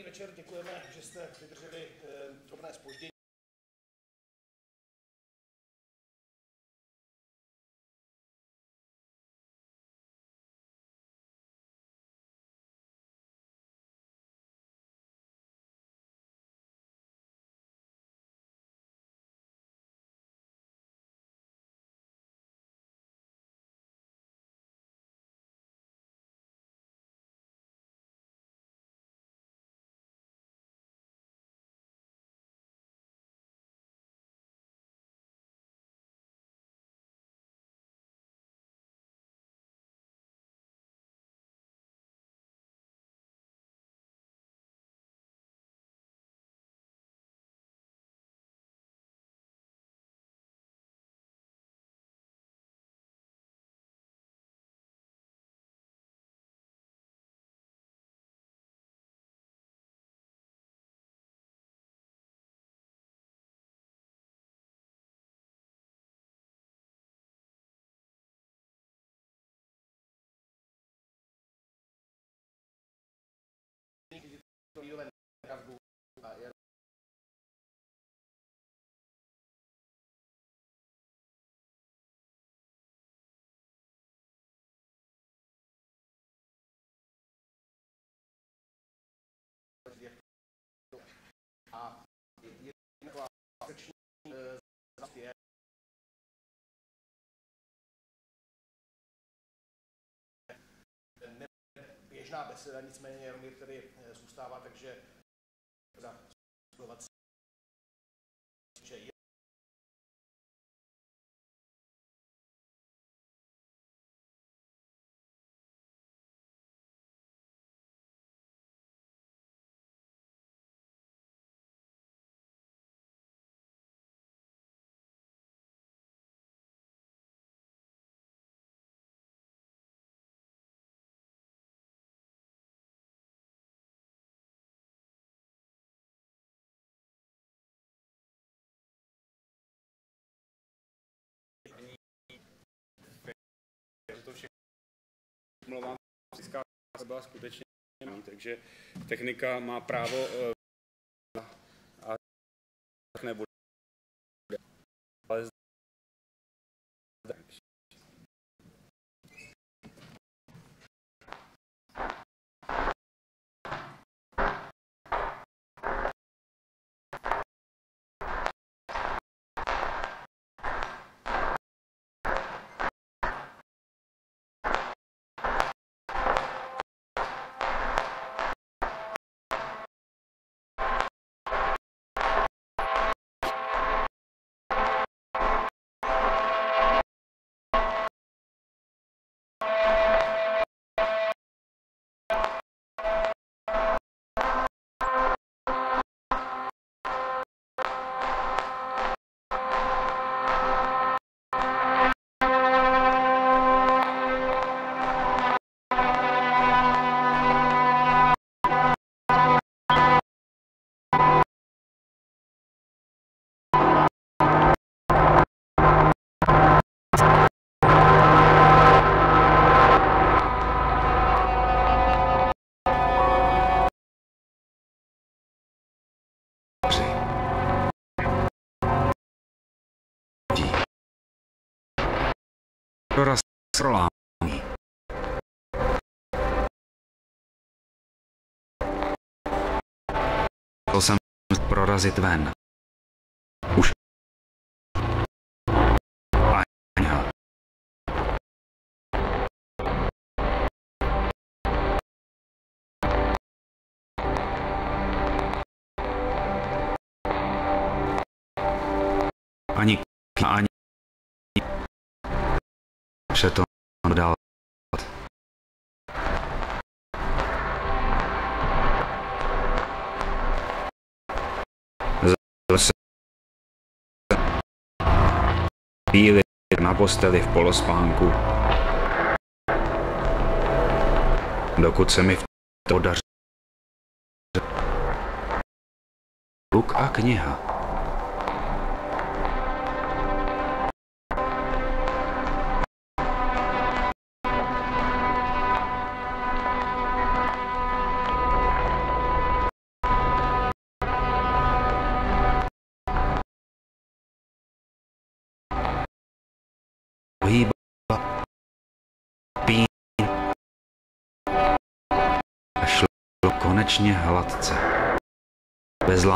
Dobrý večer, děkujeme, že jste vydrželi drobné zpoždění. A je taková sekční je běžná beseda, nicméně Jaromír tady zůstává, takže že je to všechno mluvám, fyzická byla skutečně takže technika má právo a nebude. Ale Doraz prolámí. Chtěl jsem prorazit ven. Už. Aňa. Ani. Vše to dál. Zase chvíli na posteli v polospánku, dokud se mi to daří. Luk a kniha. konečně hladce. Bez lá...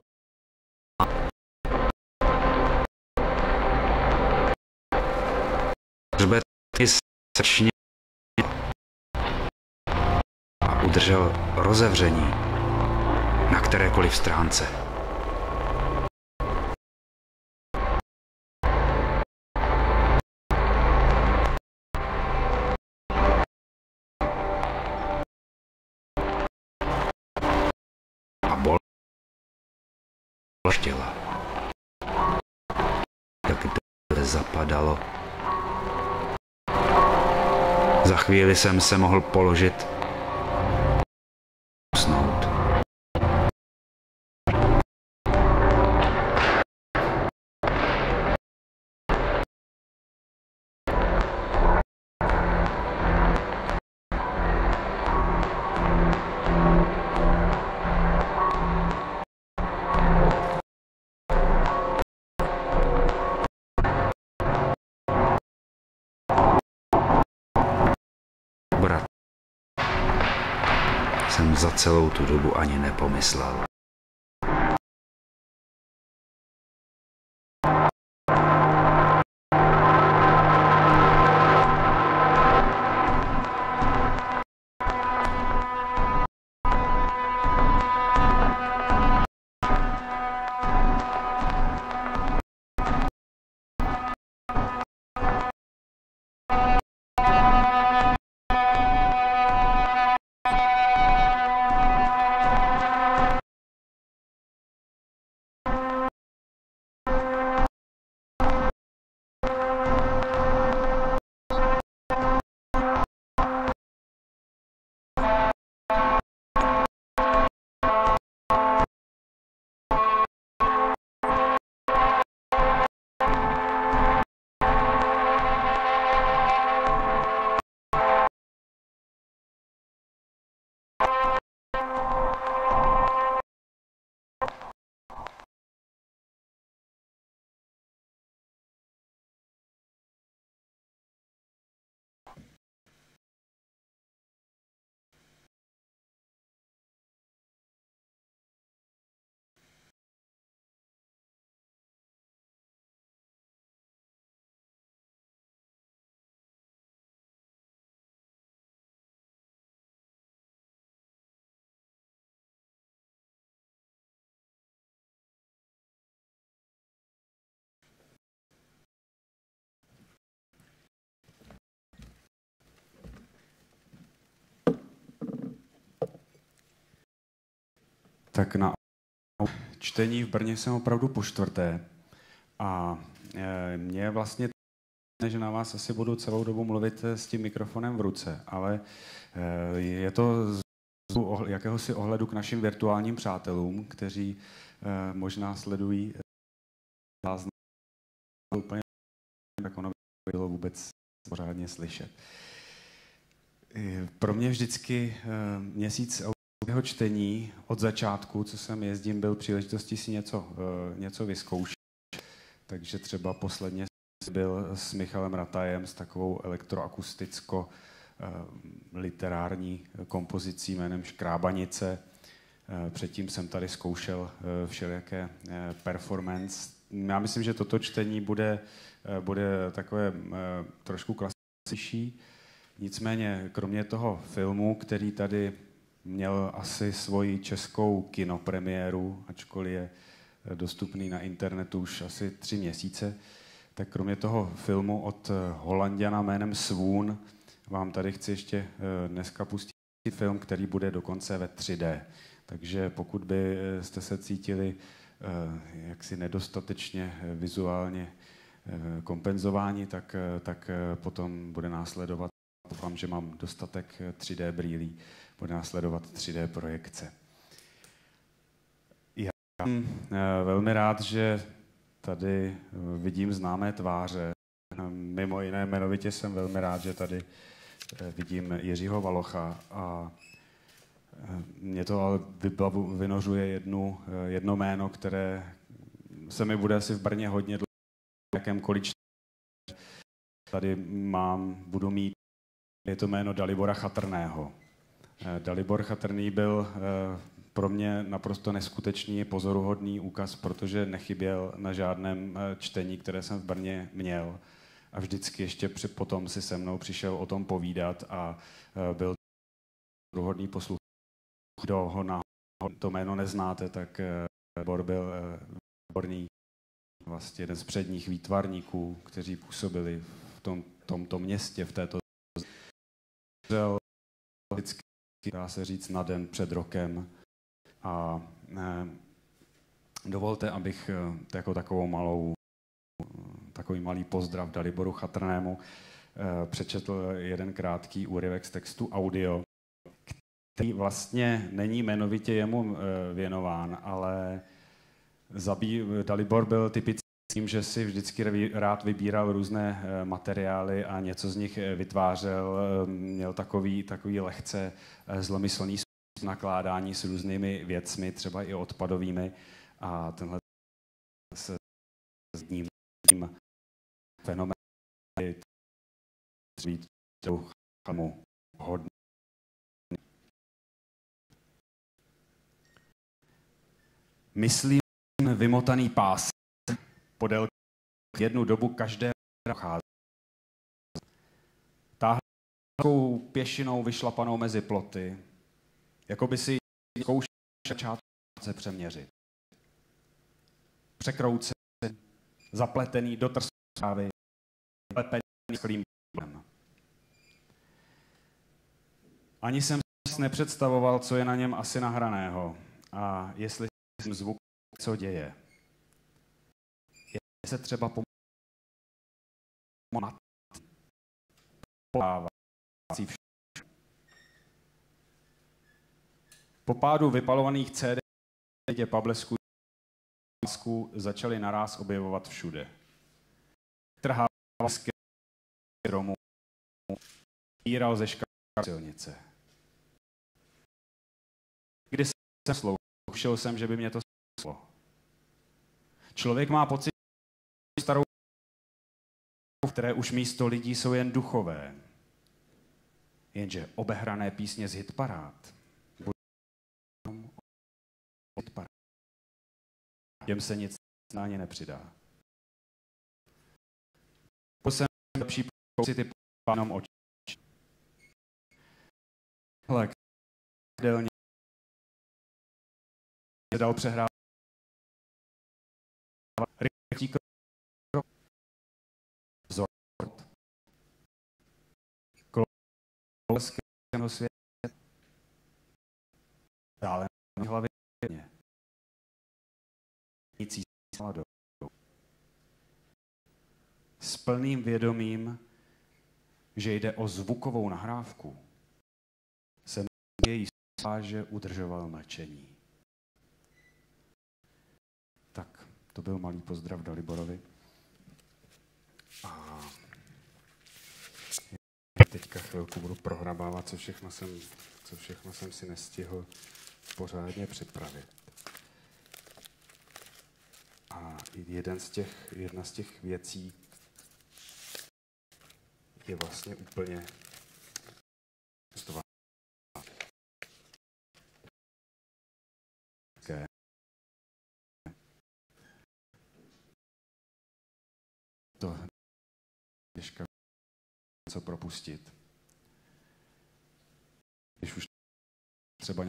Hřbet mi srčně a udržel rozevření na kterékoliv stránce. A bol štěla. Jak zapadalo. Za chvíli jsem se mohl položit usnout. Brat jsem za celou tu dobu ani nepomyslel. Tak na čtení v Brně jsem opravdu po čtvrté a mě vlastně, že na vás asi budu celou dobu mluvit s tím mikrofonem v ruce, ale je to z jakéhosi ohledu k našim virtuálním přátelům, kteří možná sledují záznam úplně, tak ono bylo vůbec pořádně slyšet. Pro mě vždycky měsíc jeho čtení od začátku, co jsem jezdím, byl příležitostí si něco vyzkoušet. Takže třeba posledně byl s Michalem Ratajem s takovou elektroakusticko-literární kompozicí jménem Škrábanice. Předtím jsem tady zkoušel všelijaké performance. Já myslím, že toto čtení bude takové trošku klasičtější. Nicméně, kromě toho filmu, který tady měl asi svoji českou kinopremiéru, ačkoliv je dostupný na internetu už asi 3 měsíce, tak kromě toho filmu od Holanďana jménem Swoon vám tady chci ještě dneska pustit film, který bude dokonce ve 3D. Takže pokud byste se cítili jaksi nedostatečně vizuálně kompenzováni, tak potom bude následovat, doufám, že mám dostatek 3D brýlí, bude následovat 3D projekce. Já jsem velmi rád, že tady vidím známé tváře. Mimo jiné jmenovitě jsem velmi rád, že tady vidím Jiřího Valocha a mě to ale vynořuje jedno jméno, které se mi bude asi v Brně hodně dlouho, jakémkoliv tady budu mít, je to jméno Dalibora Chatrného. Dalibor Chatrný byl pro mě naprosto neskutečný, pozoruhodný úkaz, protože nechyběl na žádném čtení, které jsem v Brně měl. A vždycky ještě potom si se mnou přišel o tom povídat a byl pozoruhodný posluchač. Kdo ho to jméno neznáte, tak Bor byl výborný, vlastně jeden z předních výtvarníků, kteří působili v tomto městě, v této vždycky, dá se říct, na den před rokem. A dovolte, abych jako takový malý pozdrav Daliboru Chatrnému přečetl jeden krátký úryvek z textu audio, který vlastně není jmenovitě jemu věnován, ale Dalibor byl typický tím, že si vždycky rád vybíral různé materiály a něco z nich vytvářel. Měl takový lehce zlomyslný způsob nakládání s různými věcmi, třeba i odpadovými. A tenhle se s tím fenoménem být mu hodný. Myslím vymotaný pás podél jednu dobu každé prochází. Táhl pěšinou vyšlapanou mezi ploty, jako by si zkoušel začátku se přeměřit. Překroucený, zapletený do trávy, lepený sklým bílem. Ani jsem si nepředstavoval, co je na něm asi nahraného a jestli jsem zvuk, co děje. Se třeba po pádu vypalovaných CD pablesků začaly naráz objevovat všude. Trhal z romu, píral ze škály silnice. Když jsem sloušel jsem, že by mě to sloušelo. Člověk má pocit, starou, které už místo lidí jsou jen duchové. Jenže obehrané písně z hitparád budou hitparád. Těm se nic na ně nepřidá. Jsem lepší pocity pánom oči. Hele, delně se dal přehrát rychlý krok. Koleského světa. Dále na hlavě nic jízdala s plným vědomím, že jde o zvukovou nahrávku, jsem její sláže udržoval mlčení. Tak, to byl malý pozdrav Daliborovi. A teďka chvilku budu prohrabávat, co všechno jsem si nestihl pořádně připravit. A jedna z těch věcí je vlastně úplně to dneška něco propustit. Když už třeba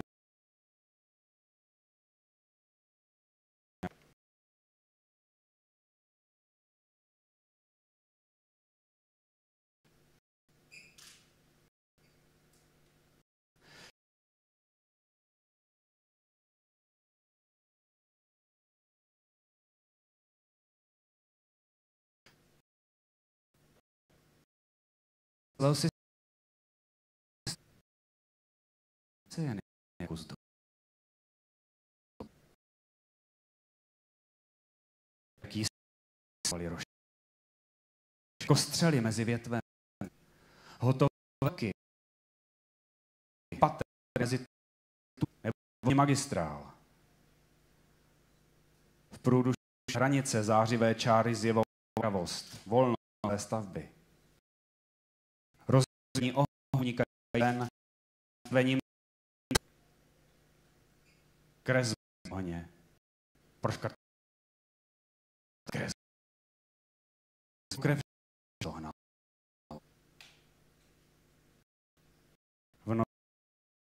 si se jen jako zdo. Jaký svali roš. Kostřely mezi větvem. Hotovky. Patr mezi tu nebo magistrál. V průdu hranice zářivé čáry zjevou pravost. Volnost stavby. Rozdělení ohníka jen vením Krev v ohně. Proškrt. Krev. Krev zohnal. V noci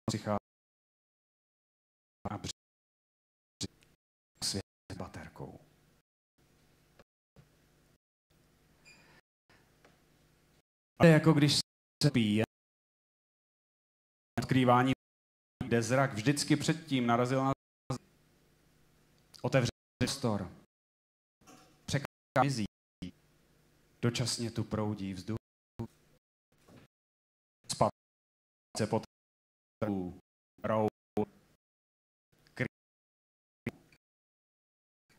přichází a bří svět s baterkou. Ale jako když se pije, odkrývání, kde zrak vždycky předtím narazil na otevře prostor. Překází. Dočasně tu proudí vzduch. Spad se pod rou.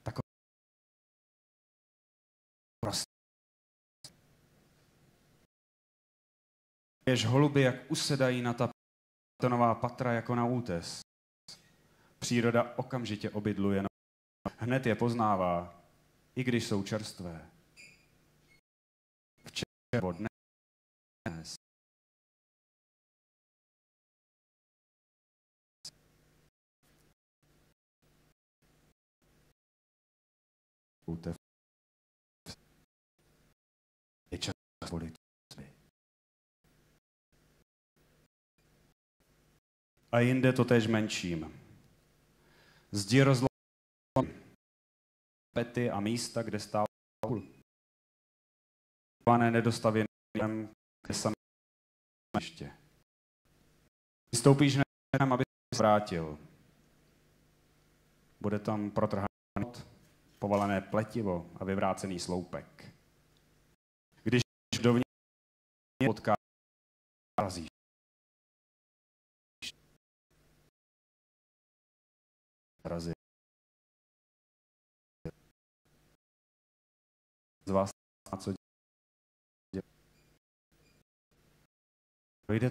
Takový prostě. Jež holuby, jak usedají na ta betonová patra jako na útes. Příroda okamžitě obydluje. Hned je poznává, i když jsou čerstvé. Včera dnes. Útev. Je čas volit. A jinde to též menším. Zdi rozloží pety a místa, kde stál nedostavěným, kde samé ještě. Vystoupíš hned, aby se vrátil. Bude tam protrhaný povalené pletivo a vyvrácený sloupek. Když dovnitř potká, razíš. Razí. Z vás na co dělat. Dojde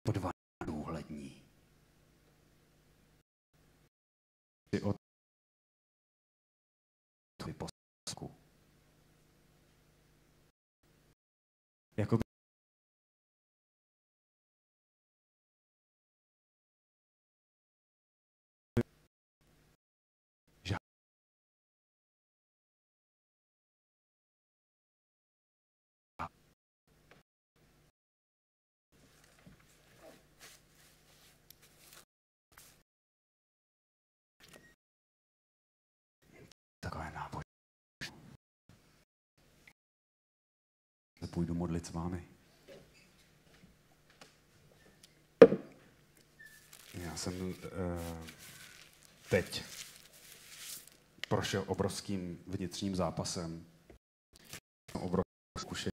po 2 důhlední. Ty od posku. Jako takové náboženství. Půjdu modlit s vámi. Já jsem teď prošel obrovským vnitřním zápasem. Obrovské zkušení,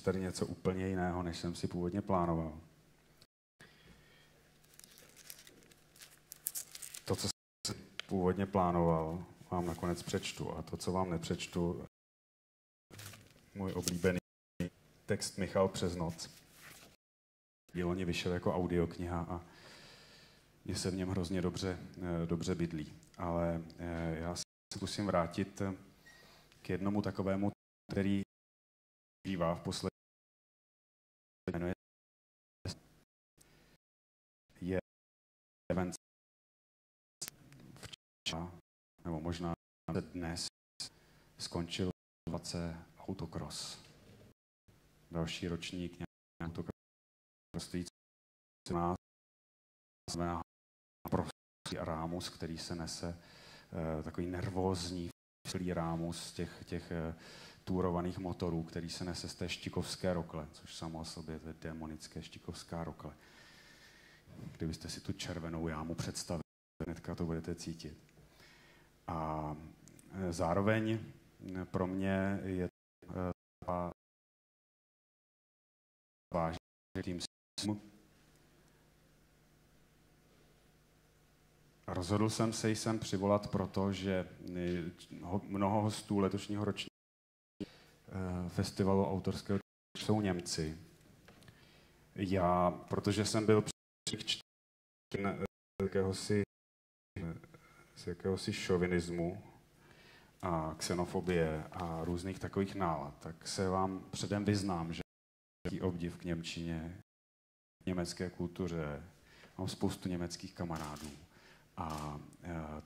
tady něco úplně jiného, než jsem si původně plánoval. To, co jsem původně plánoval, vám nakonec přečtu. A to, co vám nepřečtu, můj oblíbený text Michal přes noc. Loni vyšel jako audiokniha a mně se v něm hrozně dobře bydlí. Ale já se musím vrátit k jednomu takovému, který bývá v poslední jmenuje je event včera, nebo možná dnes skončil 20 autocross. Další ročník autocross má prostý rámus, který se nese takový nervózní celý rámus těch túrovaných motorů, který se nese z té Štikovské rokle, což samo o sobě to je démonické Štikovská rokle. Kdybyste si tu červenou jámu představili, hnedka to budete cítit. A zároveň pro mě je vážným rozhodl jsem se sem přivolat, protože mnoho hostů letošního ročního festivalu autorského jsou Němci. Já, protože jsem byl z jakéhosi šovinismu a xenofobie a různých takových nálad, tak se vám předem vyznám, že obdiv k němčině, k německé kultuře, Mám spoustu německých kamarádů. A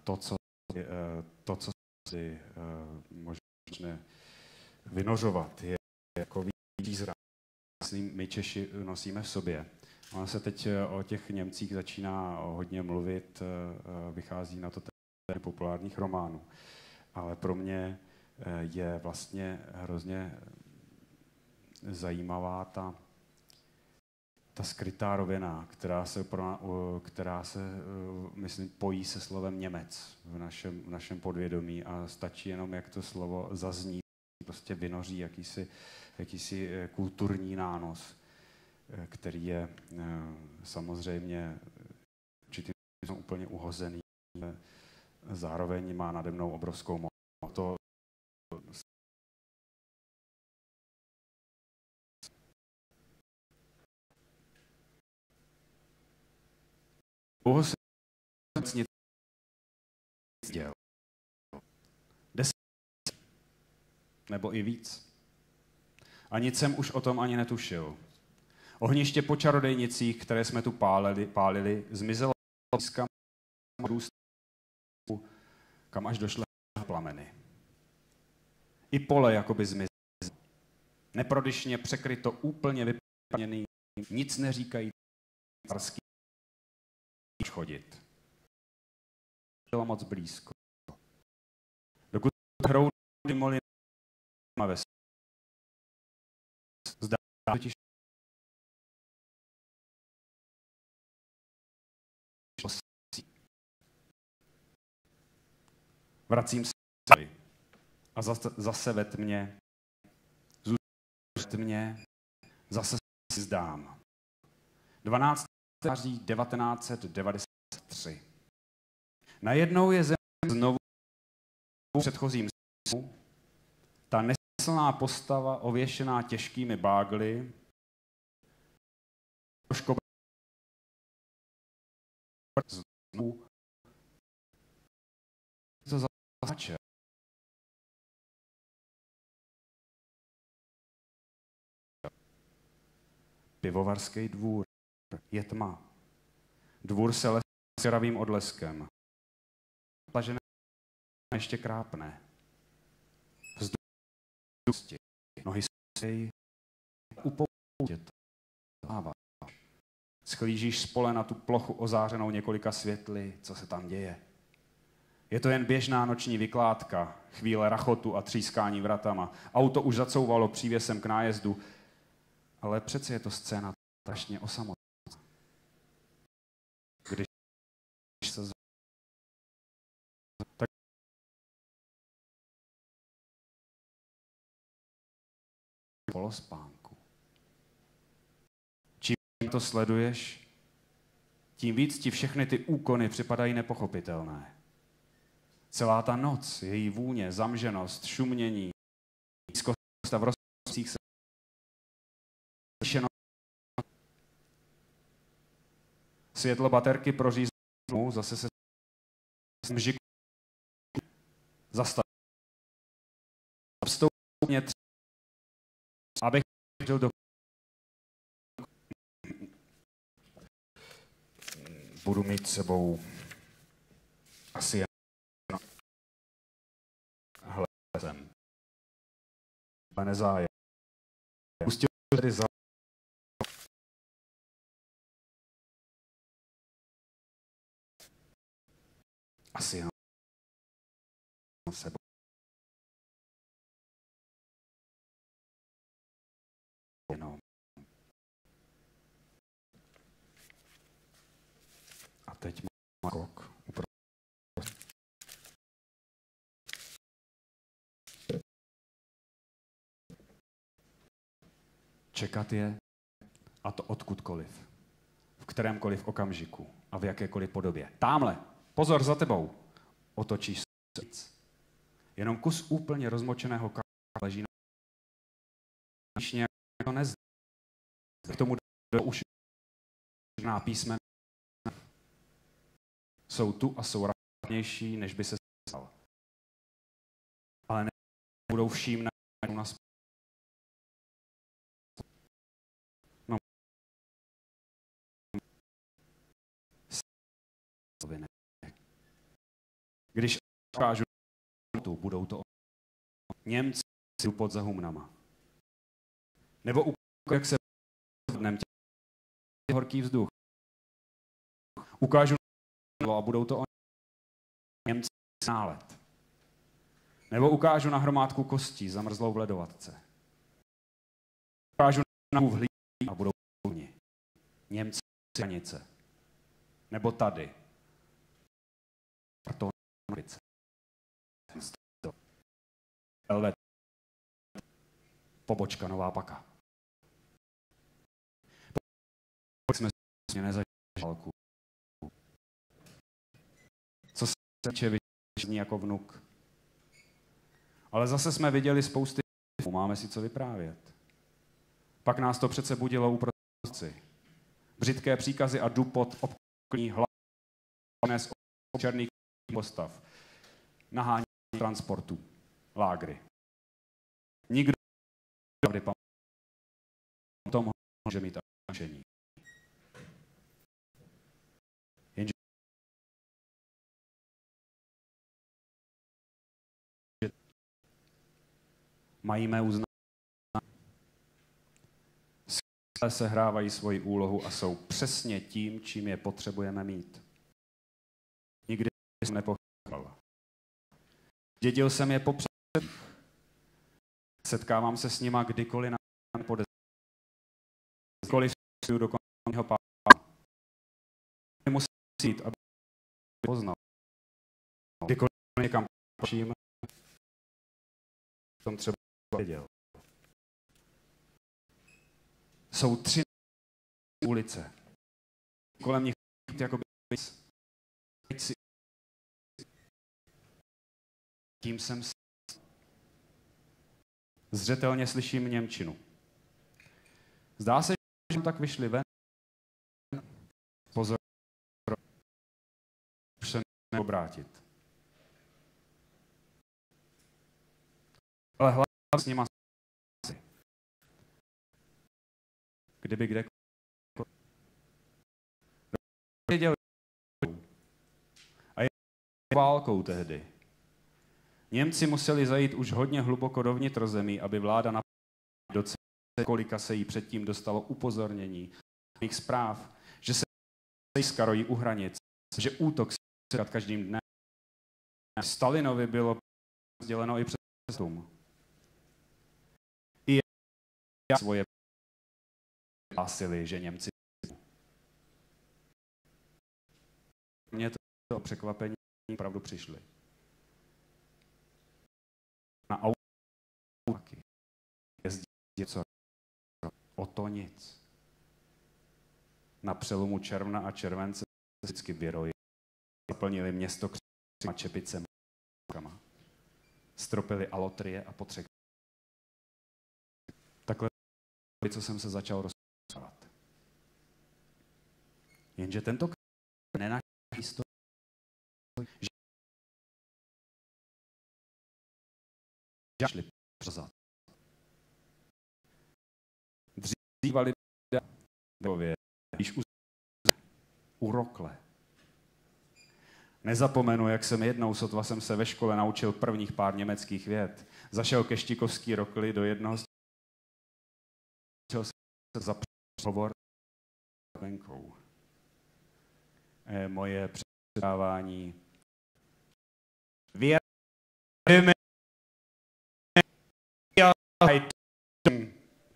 to, co si možná vynořovat, je jako výzra. My Češi nosíme v sobě. Ono se teď o těch Němcích začíná hodně mluvit, vychází na to ten populárních románů. Ale pro mě je vlastně hrozně zajímavá ta skrytá rovina, která se myslím, pojí se slovem Němec v našem podvědomí a stačí jenom, jak to slovo zazní, prostě vynoří jakýsi kulturní nános, který je samozřejmě určitým úplně uhozený, zároveň má nade mnou obrovskou moc. Dlouho jsem nic dělal. 10 nebo i víc. A nic jsem už o tom ani netušil. Ohniště po čarodejnicích, které jsme tu pálili, zmizelo blízkam kam až došly plameny. I pole jakoby zmizelo. Neprodyšně překryto, úplně vyplněný, nic neříkají farský chodit. Bylo moc blízko. Dokud hrou moly ve zdá totiž vracím se a zase ve tmě, zase si zdám. 12. září 1993. Najednou je zem znovu v předchozím snu, ta nesilná postava ověšená těžkými bágly, znovu to zače. Pivovarský dvůr. Je tma. Dvůr se lesí s jaravým odleskem. Plažené ještě krápne. Vzduch, nohy sej, upoutě to. Schlížíš z pole na tu plochu ozářenou několika světly, co se tam děje. Je to jen běžná noční vykládka, chvíle rachotu a třískání vratama. Auto už zacouvalo přívěsem k nájezdu, ale přece je to scéna strašně osamotná. Když se tak polospánku. Čím to sleduješ, tím víc ti všechny ty úkony připadají nepochopitelné. Celá ta noc, její vůně, zamženost, šumění, nízkost v rozpustích se světlo baterky proříznou, zase se mžiku zastaví. Vstoupně abych žil do budu mít sebou asi jen hledem. Ale nezájem. Pustil tedy za asi jen sebou. Jenom. A teď má krok uprostřed. Čekat je, a to odkudkoliv, v kterémkoliv okamžiku a v jakékoliv podobě. Támhle, pozor za tebou, otočíš se víc. Jenom kus úplně rozmočeného kámen leží na nějak to nezná. K tomu už písmena jsou tu a jsou radnější, než by se stal. Ale nebudou všímnout na Když ukážu tu, budou to Němci pod za humnama. Nebo ukážu, jak se dnem horký vzduch. Ukážu a budou to Němci nálet. Nebo ukážu na hromádku kostí zamrzlou v ledovatce. Ukážu na uhlí a budou oni. Němci hranice. Nebo tady. Kartonovice. Elvet. Pobočka Nová Paka. Jsme nezažili válku. Co se týče vyšení jako vnuk. Ale zase jsme viděli spousty, máme si co vyprávět. Pak nás to přece budilo uprostřed. Břitké příkazy a dupot obklní hlavné z černých postav. Nahání transportu. Lágry. Nikdo pravdy o tom může mít řešení. Jenže mají mé uznání. Skvěle sehrávají svoji úlohu a jsou přesně tím, čím je potřebujeme mít. Nikdy jsem nepochyboval. Dědil jsem je po předcích. Setkávám se s nima kdykoliv na podezření. Kdykoliv jdu do konečného pádu. Musím jít, aby poznal. Kdykoliv někam počím, tom třeba věděl. Jsou 3 ulice. Kolem nich jakoby tím jsem zřetelně slyším němčinu. Zdá se, že tak vyšli ven. Pozor, už se neobrátit. Ale hlavně s nima kdyby kde věděl a je válkou tehdy. Němci museli zajít už hodně hluboko dovnitrozemí, aby vláda do kolika se jí předtím dostalo upozornění mých zpráv, že se skarojí u hranic, že útok se každým dnem. Stalinovi bylo sděleno i přes dům. I svoje hlásili, že Němci. Mně to překvapení opravdu přišli. Na autáky jezdí něco o to nic. Na přelomu června a července vždycky běroji zaplnili město křičima, čepicemi, stropili alotrie a potřekli. Takhle, co jsem se začal rozprávat. Jenže tento nenaší historii, že šli přezad. Dřívali lidé, již urokle. Nezapomenu, jak jsem jednou, sotva jsem se ve škole naučil prvních pár německých vět. Zašel ke Štikovský rokli do jednoho z za hovor venkou. Moje předávání.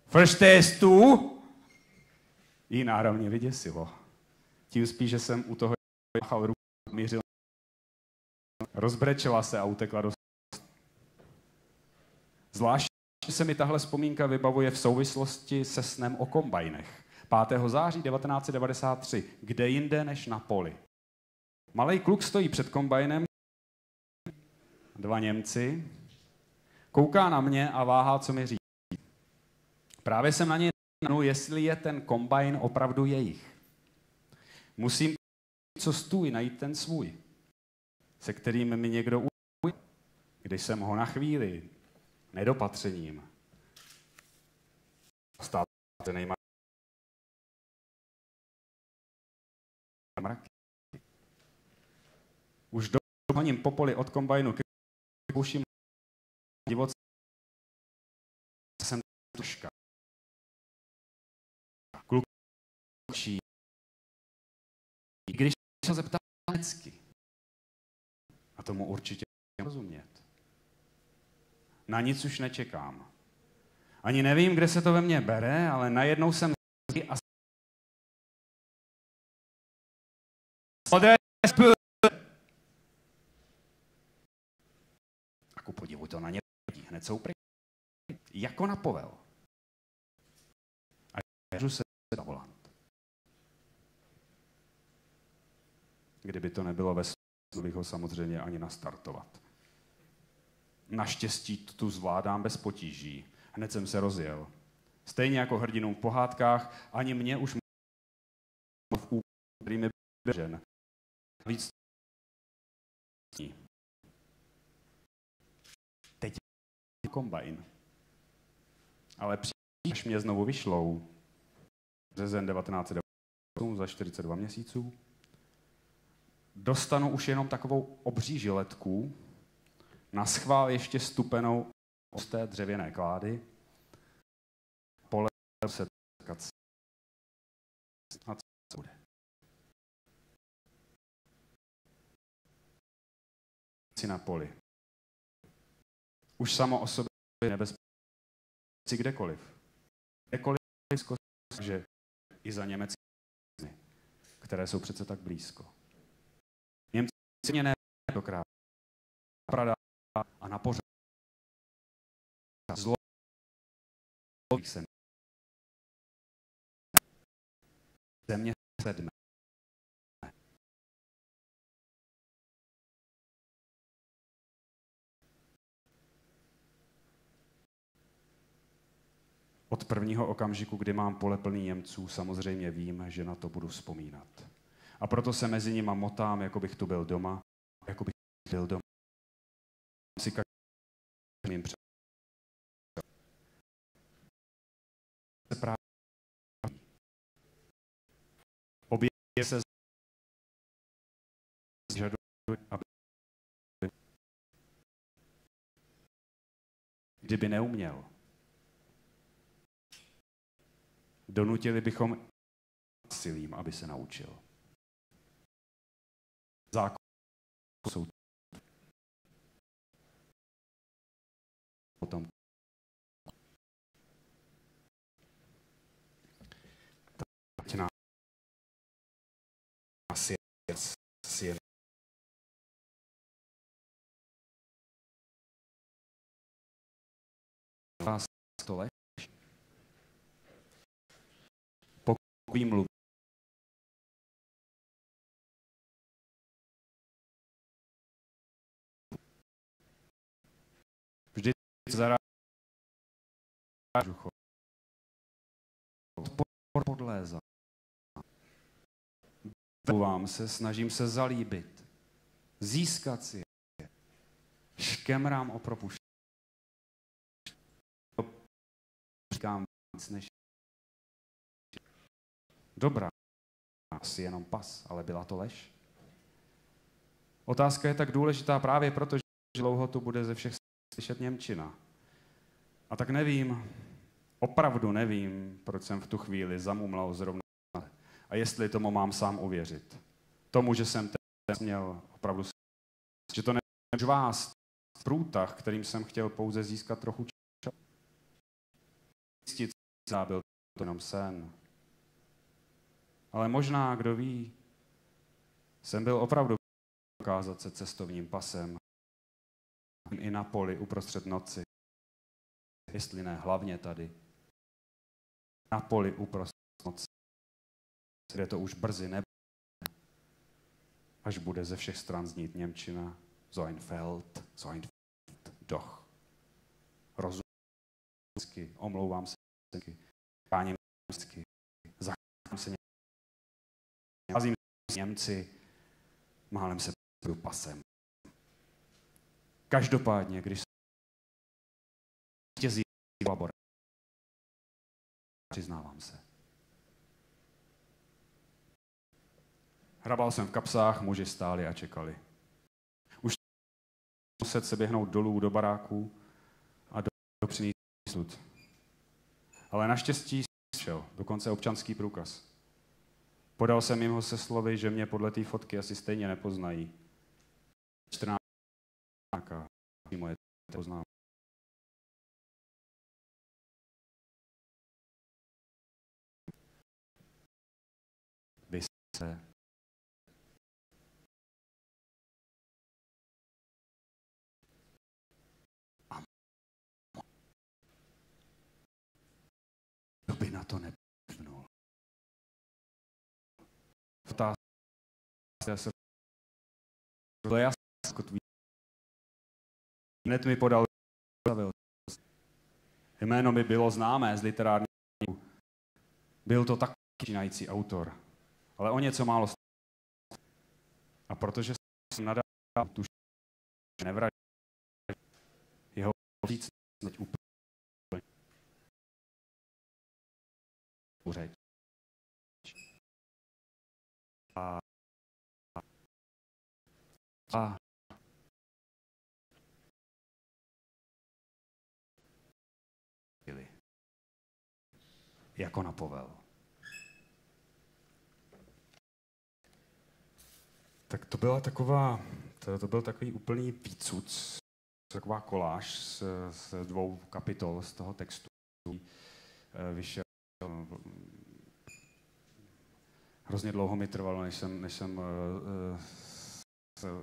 Verstehst du? Jí náravně vyděsilo. Tím spíš, že jsem u toho machal ruku, mířil. Rozbrečela se a utekla do. Zvlášť se mi tahle vzpomínka vybavuje v souvislosti se snem o kombajnech. 5. září 1993, kde jinde než na poli. Malej kluk stojí před kombajnem, 2 Němci, kouká na mě a váhá, co mi říct. Právě jsem na něj nahnul, jestli je ten kombajn opravdu jejich. Musím co stůj najít ten svůj, se kterým mi někdo ujde, když jsem ho na chvíli nedopatřením stál se mraky. honím po poli od kombajnu k kouším divoce jsem troška. Klučí. Když se zeptal německy, a tomu určitě rozumět. Na nic už nečekám. Ani nevím, kde se to ve mně bere, ale najednou jsem a a ku podivu to na ně hned jsou pryč. Jako na povel. A ježu se za volant. Kdyby to nebylo ve sluchu, bych ho samozřejmě ani nastartovat. Naštěstí to tu zvládám bez potíží. Hned jsem se rozjel. Stejně jako hrdinům v pohádkách, ani mě už v úkolu, který mi běžen. Víc teď je kombajn. Ale až mě znovu vyšlou březen 1998 za 42 měsíců, dostanu už jenom takovou obří žiletku, naschvál ještě stupenou z té dřevěné klády, pole se tkat a co bude. Na poli. Už samo o sobě je nebezpečí kdekoliv. Kdekoliv, že i za Němci, které jsou přece tak blízko. Němci mě nedokrát Prada a na pořád zlo se země sedme. Od prvního okamžiku, kdy mám pole plný Němců, samozřejmě vím, že na to budu vzpomínat. A proto se mezi nima motám, jako bych tu byl doma, jako bych byl doma. Si každým se právě obě se zžadují, aby kdyby neuměl, donutili bychom silím, aby se naučil. Zákon jsou potom teď na asi vás to lež. Pokud mluví. Vždy zarážu podlézá. Vám se, snažím se zalíbit, získat si je. Škemrám o propuštění. Říkám víc než dobrá, asi jenom pas, ale byla to lež. Otázka je tak důležitá právě proto, že dlouho tu bude ze všech slyšet němčina. A tak nevím, opravdu nevím, proč jsem v tu chvíli zamumlal zrovna. A jestli tomu mám sám uvěřit. Tomu, že jsem teď měl opravdu, že to než vás průtah, kterým jsem chtěl pouze získat trochu času. Zjistit, byl to jenom sen. Ale možná, kdo ví, jsem byl opravdu ukázat se cestovním pasem i na poli uprostřed noci. Jestli ne, hlavně tady. Na poli uprostřed noci, kde to už brzy nebude, až bude ze všech stran znít němčina. Zoinfeld, doch. Rozumsky, omlouvám se, páni německy, zachrám se Házím s Němci, málem se byl pasem. Každopádně, když se labor, přiznávám se. Hrabal jsem v kapsách, muži stáli a čekali. Už muset se běhnout dolů do baráku a do přinést sud. Ale naštěstí šel, dokonce občanský průkaz. Podal jsem jim ho se slovy, že mě podle té fotky asi stejně nepoznají. 14 moje poznám. Vy se kdo by na to nepřivnul. Otázka se to já kotví. Hned mi podal jméno mi bylo známé z literárního. Byl to takový začínající autor, ale o něco málo. A protože jsem nadal tu nevraždil, jeho říct teď úplně řeč. A jako na povel. Tak to byla taková, to byl takový úplný výcuc, taková koláž z 2 kapitol z toho textu. Vyšel, hrozně dlouho mi trvalo, než jsem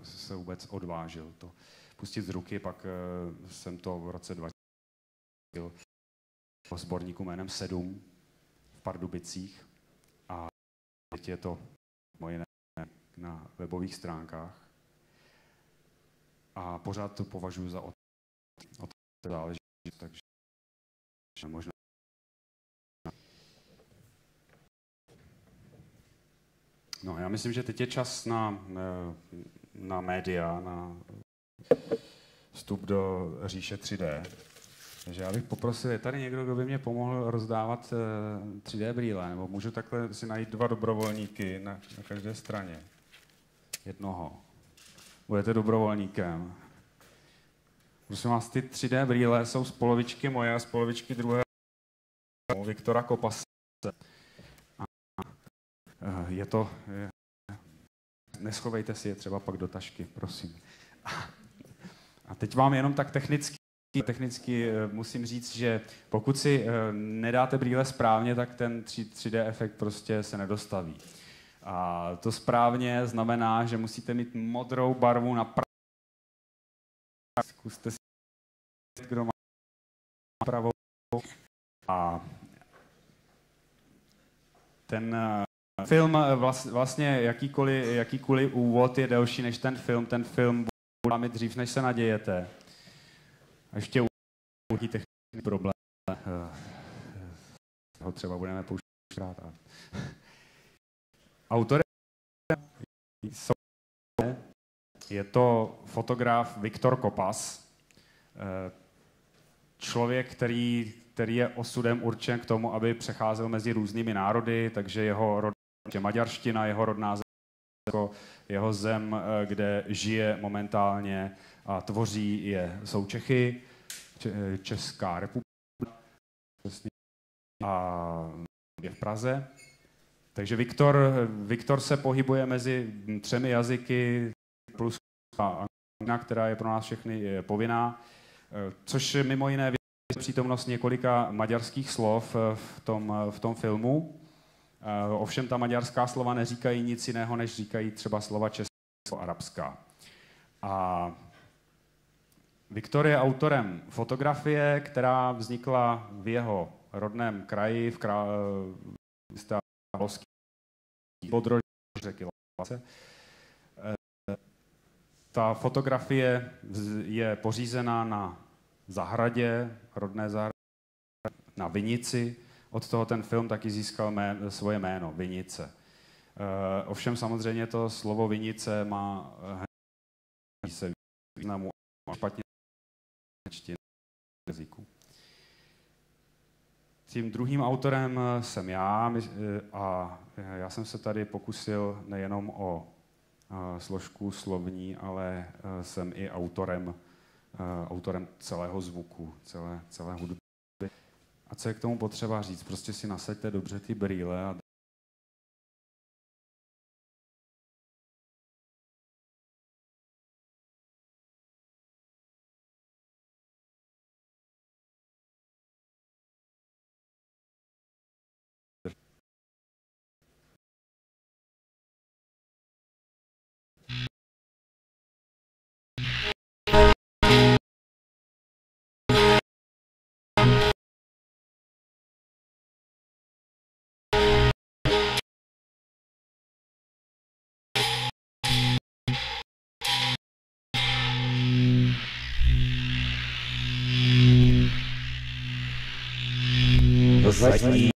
se vůbec odvážil to pustit z ruky, pak jsem to v roce 2000 byl po sborníku jménem 7 v Pardubicích a teď je to moje na webových stránkách a pořád to považuji za záležitost, takže možná no, já myslím, že teď je čas na média, na vstup do říše 3D. Takže já bych poprosil, je tady někdo, kdo by mě pomohl rozdávat 3D brýle, nebo můžu takhle si najít 2 dobrovolníky na každé straně. Jednoho. Budete dobrovolníkem. Prosím vás, ty 3D brýle jsou z polovičky moje a z polovičky druhého Viktora Kopase. Je to... Neschovejte si je třeba pak do tašky, prosím. A teď vám jenom tak technicky musím říct, že pokud si nedáte brýle správně, tak ten 3D efekt prostě se nedostaví. A to správně znamená, že musíte mít modrou barvu na zkuste si, kdo má pravou. A ten film, vlastně jakýkoliv úvod je delší než ten film. Ten film bude mít dřív, než se nadějete. A ještě určitý technický problém. Ho třeba budeme pouštět krát. Autorem je to fotograf Viktor Kopas. Člověk, který je osudem určen k tomu, aby přecházel mezi různými národy, takže jeho rod je maďarština, jeho rodná zem, jeho zem, kde žije momentálně a tvoří, jsou Čechy, Česká republika a je v Praze. Takže Viktor se pohybuje mezi 3 jazyky plus anglina, která je pro nás všechny povinná, což mimo jiné je přítomnost několika maďarských slov v tom filmu. Ovšem ta maďarská slova neříkají nic jiného, než říkají třeba slova česko-arabská. A Viktor je autorem fotografie, která vznikla v jeho rodném kraji, v podroží řeky Lace. Ta fotografie je pořízená na zahradě, rodné zahradě, na vinici. Od toho ten film taky získal svoje jméno, Vinice. Ovšem samozřejmě to slovo vinice má se významu špatně jazyku. Tím druhým autorem jsem já a já jsem se tady pokusil nejenom o složku slovní, ale jsem i autorem autorem celého zvuku, celé hudby. A co je k tomu potřeba říct? Prostě si nasaďte dobře ty brýle a Zatím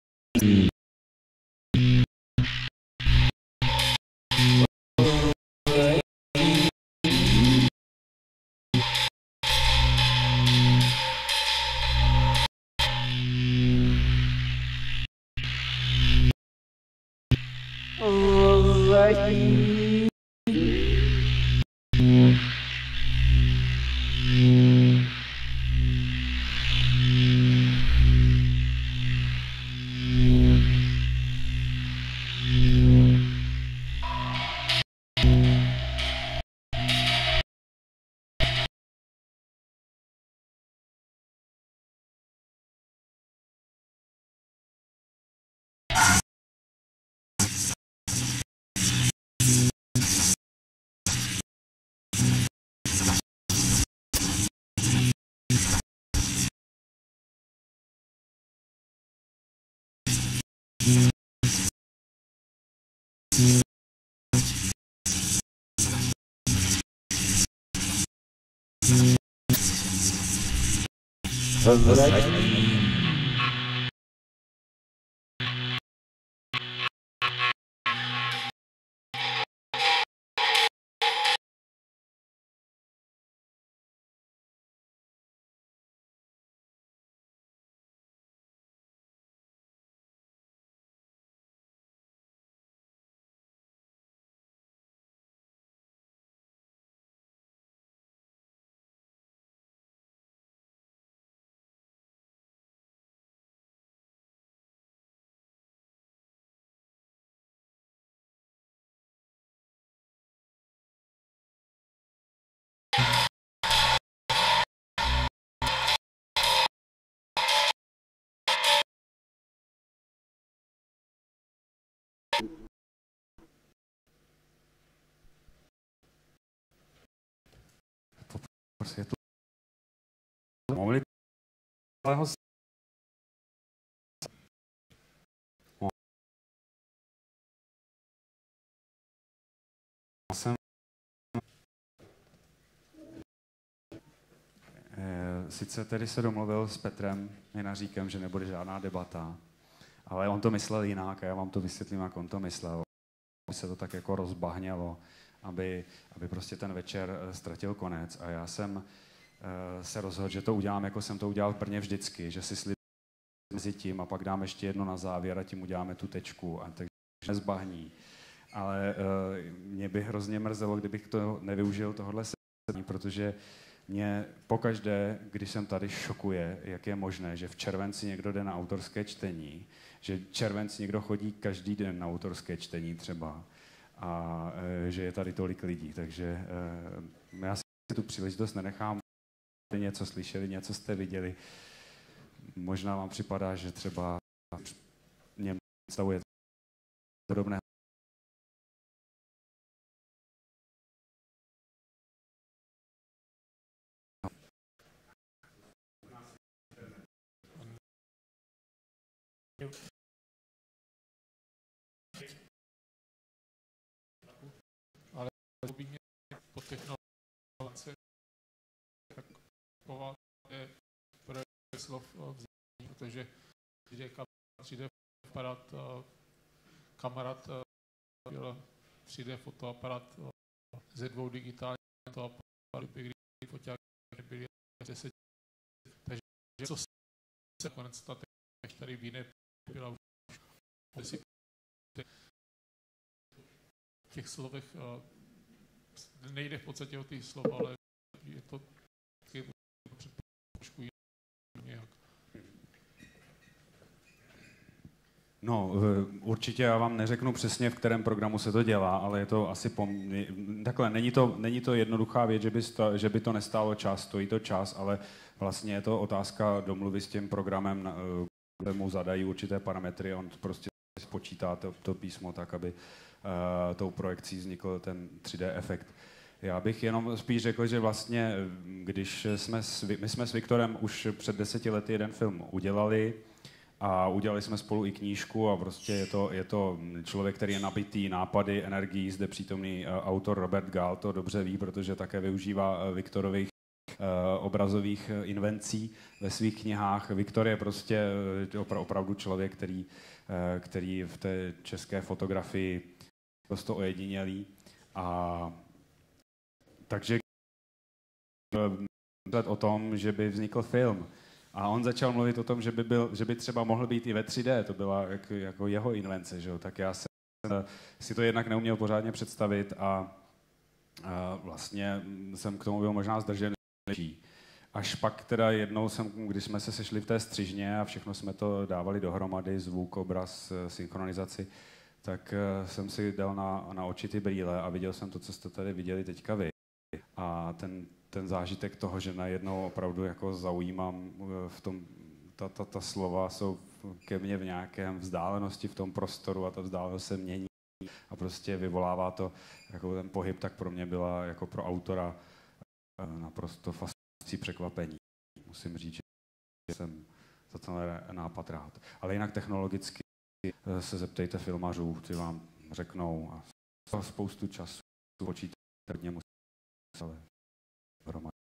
světlu. Mohli celého jsem sice tedy se domluvil s Petrem Minaříkem, že nebude žádná debata, ale on to myslel jinak a já vám to vysvětlím, jak on to myslel. Aby se to tak jako rozbahnělo, aby prostě ten večer ztratil konec. A já jsem se rozhodl, že to udělám, jako jsem to udělal v Brně vždycky, že si slib mezi tím a pak dám ještě jedno na závěr a tím uděláme tu tečku. A takže nezbahní. Ale mě by hrozně mrzelo, kdybych to nevyužil tohohle setkání, protože mě pokaždé, když jsem tady, šokuje, jak je možné, že v červenci někdo jde na autorské čtení, že v červenci někdo chodí každý den na autorské čtení třeba a že je tady tolik lidí. Takže já si tu příležitost nenechám, něco slyšeli, něco jste viděli. Možná vám připadá, že třeba mě představuje podobné. Ale po technologii taková je slov vzdělání, protože přijde aparát, kamarád 3D fotoaparát ze 2 digitální fotoaparát, kdy foťák byly 10. Takže co se konec ta technologie tady v jiné byla už v těch slovech nejde v podstatě o ty slova, ale je to No, určitě já vám neřeknu přesně, v kterém programu se to dělá, ale je to asi takhle, není to jednoduchá věc, že by to nestálo čas, stojí to čas, ale vlastně je to otázka domluvy s tím programem, kterému zadají určité parametry, on prostě spočítá to písmo tak, aby tou projekcí vznikl ten 3D efekt. Já bych jenom spíš řekl, že vlastně, když my jsme s Viktorem už před 10 lety jeden film udělali a udělali jsme spolu i knížku a prostě je to člověk, který je nabitý nápady, energií, zde přítomný autor Robert Gál to dobře ví, protože také využívá Viktorových obrazových invencí ve svých knihách. Viktor je prostě opravdu člověk, který v té české fotografii prostě ojedinělý. A takže o tom, že by vznikl film. A on začal mluvit o tom, že by třeba mohl být i ve 3D, to byla jako jeho invence, že jo? Tak já jsem si to jednak neuměl pořádně představit a vlastně jsem k tomu byl možná zdržený. Až pak teda jednou když jsme se sešli v té střižně a všechno jsme to dávali dohromady, zvuk, obraz, synchronizaci, tak jsem si dal na oči ty brýle a viděl jsem to, co jste tady viděli teďka vy. A ten zážitek toho, že najednou opravdu jako zaujímám v tom, ta slova jsou ke mně v nějakém vzdálenosti v tom prostoru a ta vzdálenost se mění a prostě vyvolává to jako ten pohyb, tak pro mě byla jako pro autora naprosto fascinující překvapení. Musím říct, že jsem za ten nápad rád. Ale jinak technologicky se zeptejte filmařů, ty vám řeknou a spoustu času počítat hodně museli hromady.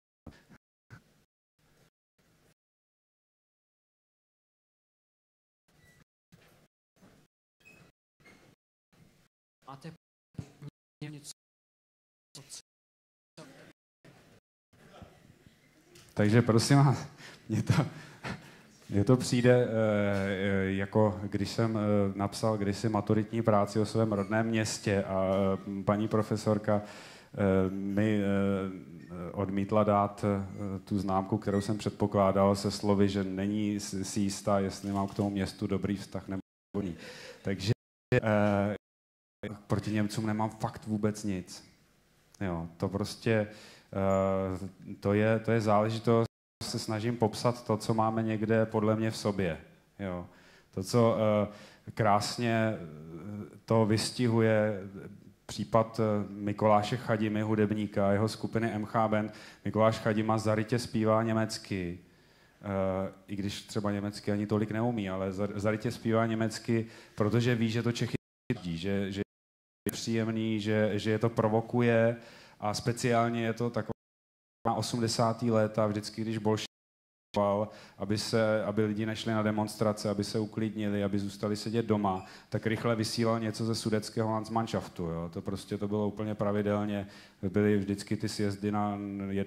Máte něco? Takže prosím vás, mně to přijde, jako když jsem napsal kdysi maturitní práci o svém rodném městě a paní profesorka mi odmítla dát tu známku, kterou jsem předpokládal se slovy, že není si jistá, jestli mám k tomu městu dobrý vztah nebo ní. Takže proti Němcům nemám fakt vůbec nic. Jo, to prostě, to je záležitost, se snažím popsat to, co máme někde podle mě v sobě. Jo. To, co krásně to vystihuje případ Mikoláše Chadimy, hudebníka, jeho skupiny MH Band. Mikoláš Chadima zarytě zpívá německy, i když třeba německy ani tolik neumí, ale zarytě zpívá německy, protože ví, že to Čechy vidí, že je příjemný, že je to provokuje a speciálně je to taková 80. léta, vždycky, když bolševal, aby lidi nešli na demonstrace, aby se uklidnili, aby zůstali sedět doma, tak rychle vysílal něco ze sudetského Landsmannschaftu. Jo. To bylo úplně pravidelně, byly vždycky ty sjezdy na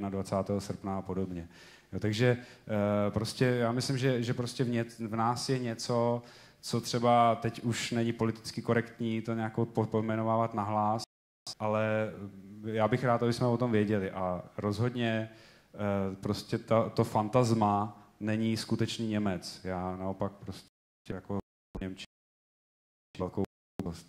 21. srpna a podobně. Jo, takže prostě já myslím, že prostě v nás je něco, co třeba teď už není politicky korektní to nějak pojmenovávat nahlas, ale já bych rád, aby jsme o tom věděli. A rozhodně prostě to fantasma není skutečný Němec. Já naopak prostě jako Němčí velkou dost.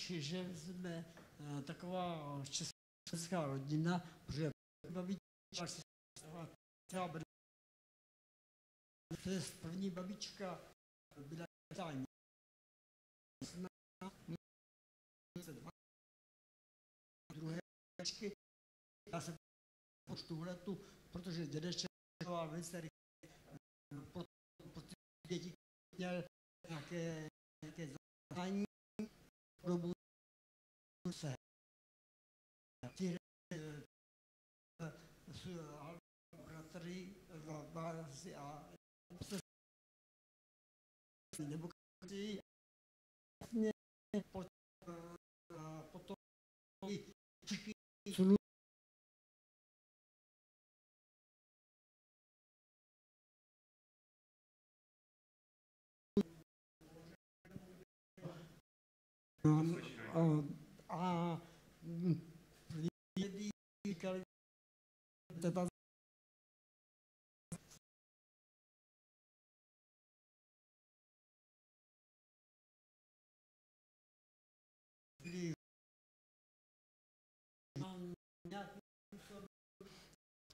Že jsme taková česká rodina, protože babička třeba první babička byla druhé babičky, já se počtu letu, protože dědeček velice pro ty děti měl nějaké zadání, dobu se ty bratry a demokracii potom všichni a teda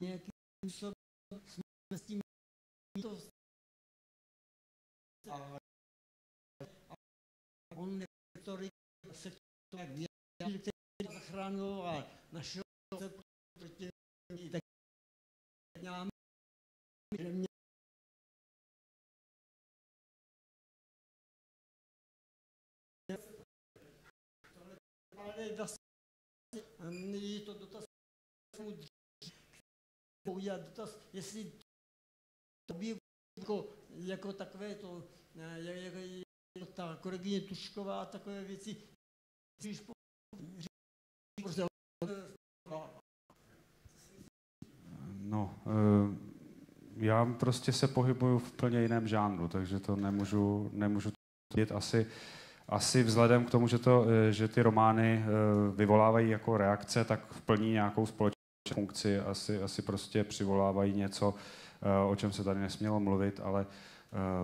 nějakým způsobem jsme s tím to a on historik se to jak vyjádřil, který zachránil a našel se proti tak děláme, že mě je to dotaz udělat dotaz, jestli to by jako takové to, jako ta kolegyně Tušková a takové věci, když No, já prostě se pohybuju v plně jiném žánru, takže to nemůžu dělat asi vzhledem k tomu, že ty romány vyvolávají jako reakce, tak plní nějakou společnou funkci, asi prostě přivolávají něco, o čem se tady nesmělo mluvit, ale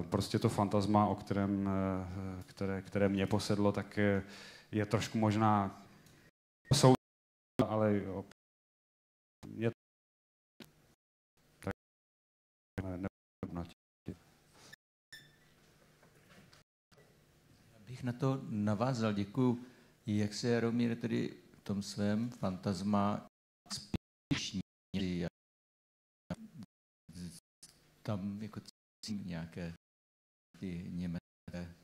prostě to fantasma, o které mě posedlo, tak je trošku možná ale je tak Bych na to navázal, děkuju. Jak se Jaromír tedy v tom svém fantasma spíš tam jako nějaké ty německé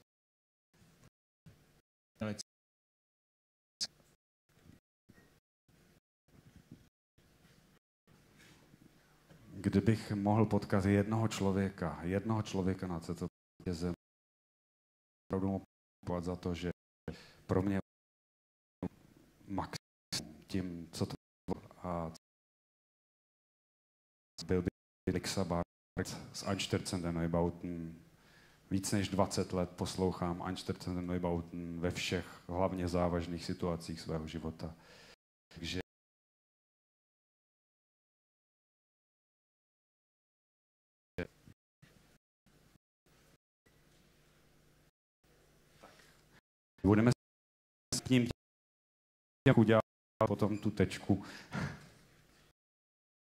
Kdybych mohl potkat jednoho člověka na této zemi, opravdu mu poděkovat za to, že pro mě maximum tím, co to bylo, a byl by Lixa Bartz z Einstürzende Neubauten. Víc než 20 let poslouchám Einstürzende Neubauten ve všech hlavně závažných situacích svého života. Takže budeme s tím udělat potom tu tečku.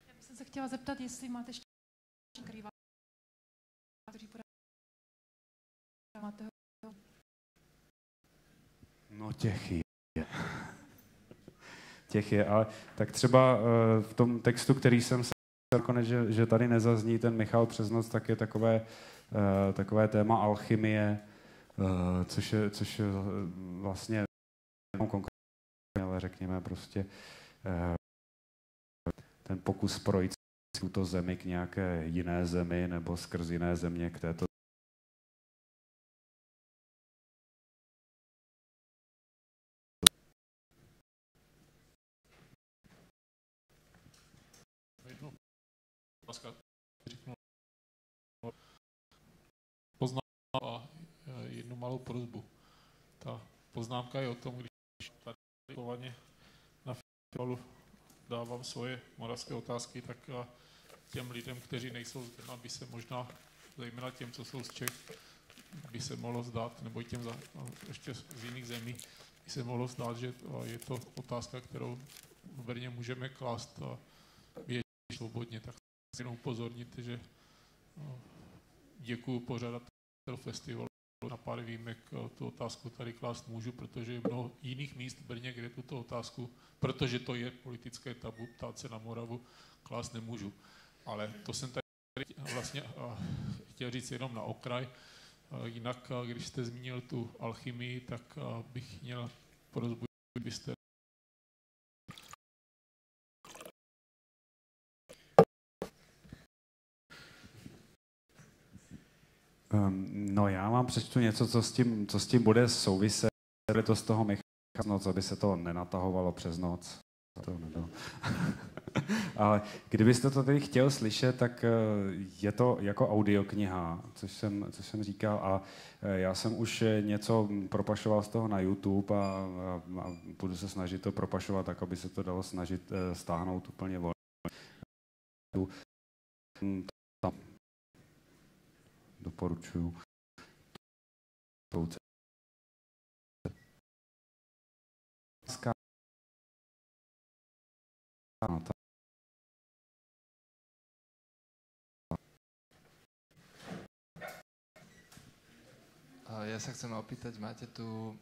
Já bych se chtěla zeptat, jestli máte ještě krývá, kteří máte ho. No těch je, ale tak třeba v tom textu, který jsem se nakonec, že tady nezazní ten Michal přes noc, tak je takové téma alchymie, což je vlastně konkrétně, ale řekněme prostě ten pokus projít z tuto zemi k nějaké jiné zemi nebo skrz jiné země k této. A jednu malou prosbu. Ta poznámka je o tom, když tady na festivalu dávám svoje moravské otázky, tak těm lidem, kteří nejsou z Brna, by se možná, zejména těm, co jsou z Čech, by se mohlo zdát, nebo i těm ještě z jiných zemí, by se mohlo zdát, že je to otázka, kterou v Brně můžeme klást běžně svobodně. Tak chci jenom upozornit, že děkuju pořadatelům festivalu. Na pár výjimek tu otázku tady klást můžu, protože je mnoho jiných míst v Brně, kde tuto otázku, protože to je politické tabu, ptát se na Moravu, klást nemůžu. Ale to jsem tady vlastně chtěl říct jenom na okraj. Jinak, když jste zmínil tu alchymii, tak bych měl prosbu, kdybyste No já vám přečtu něco, co s tím bude souviset. Bude to z toho Michala noc, aby se to nenatahovalo přes noc. Ale kdybyste to tedy chtěl slyšet, tak je to jako audiokniha, což jsem říkal. A já jsem už něco propašoval z toho na YouTube a budu se snažit to propašovat tak, aby se to dalo snažit stáhnout úplně volně. tam doporučuju. Ja sa chcem opýtať, máte tu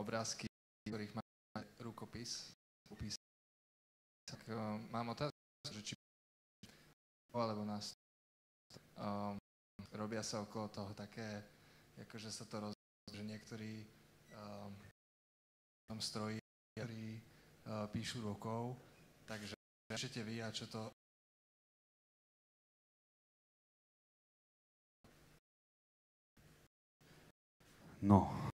obrázky, ktorých máte rukopis, tak mám otázku, že či alebo nás robia sa okolo toho také, akože sa to rozhodne, že niektorí tam strojí, ktorí píšu rukou, takže ešte vy a čo to No,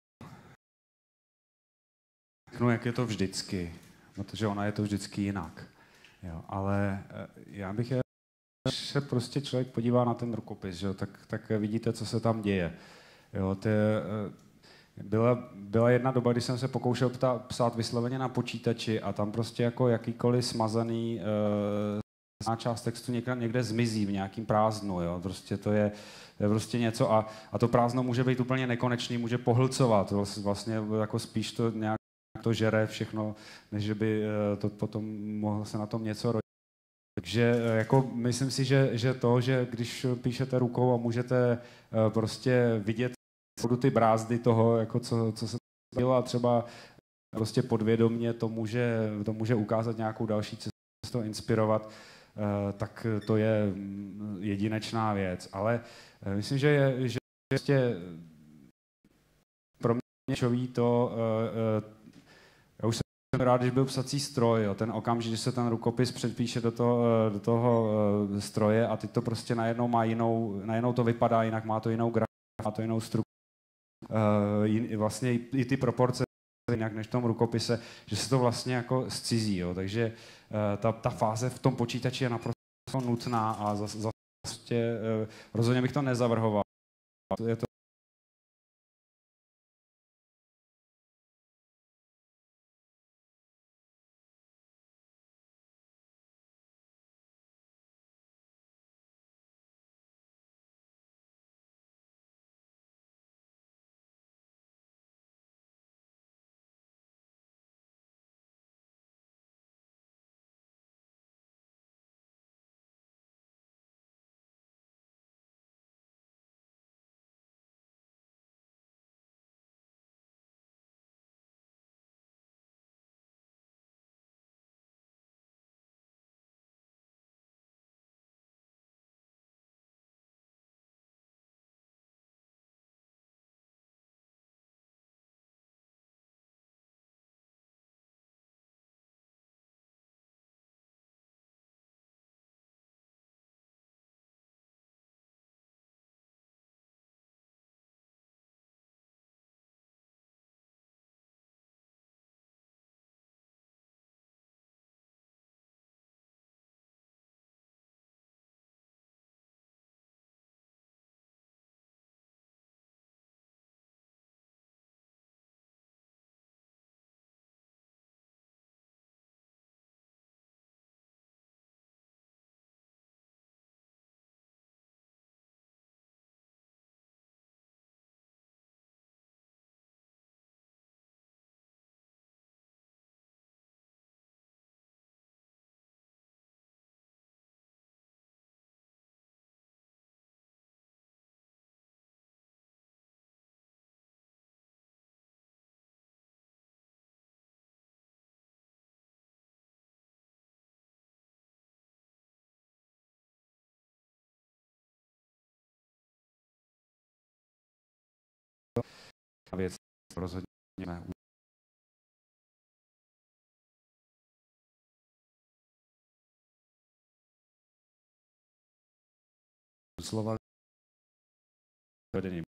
řeknu, jak je to vždycky, protože ona je to vždycky jinak. Jo, ale já bych, když se prostě člověk podívá na ten rukopis, že, tak vidíte, co se tam děje. Jo, byla jedna doba, kdy jsem se pokoušel psát vysloveně na počítači a tam prostě jako jakýkoliv smazaný část textu někde zmizí v nějakým prázdnu. Jo? Prostě to je prostě něco a to prázdno může být úplně nekonečný, může pohlcovat. Vlastně jako spíš to nějak to žere všechno, než že by to potom mohlo se na tom něco rodit. Takže jako myslím si, že když píšete rukou a můžete prostě vidět ty brázdy toho, jako co se dělo a třeba prostě podvědomě to může ukázat nějakou další cestu, inspirovat, tak to je jedinečná věc. Ale myslím, že prostě pro mě klíčový to, já už jsem rád, když byl psací stroj, jo, ten okamžik, že se ten rukopis předpíše do toho stroje a teď to prostě najednou to vypadá jinak, má to jinou grafii, má to jinou strukturu. Vlastně i ty proporce jinak než v tom rukopise, že se to vlastně jako zcizí. Jo. Takže ta fáze v tom počítači je naprosto nutná a zase rozhodně bych to nezavrhoval. Je to věc rozhodně ne. Slova vedený.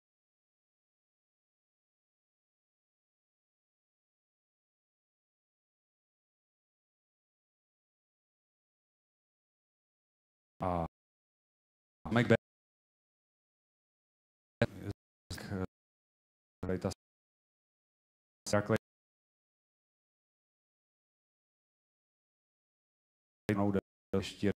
A Macbeth ta základ ještě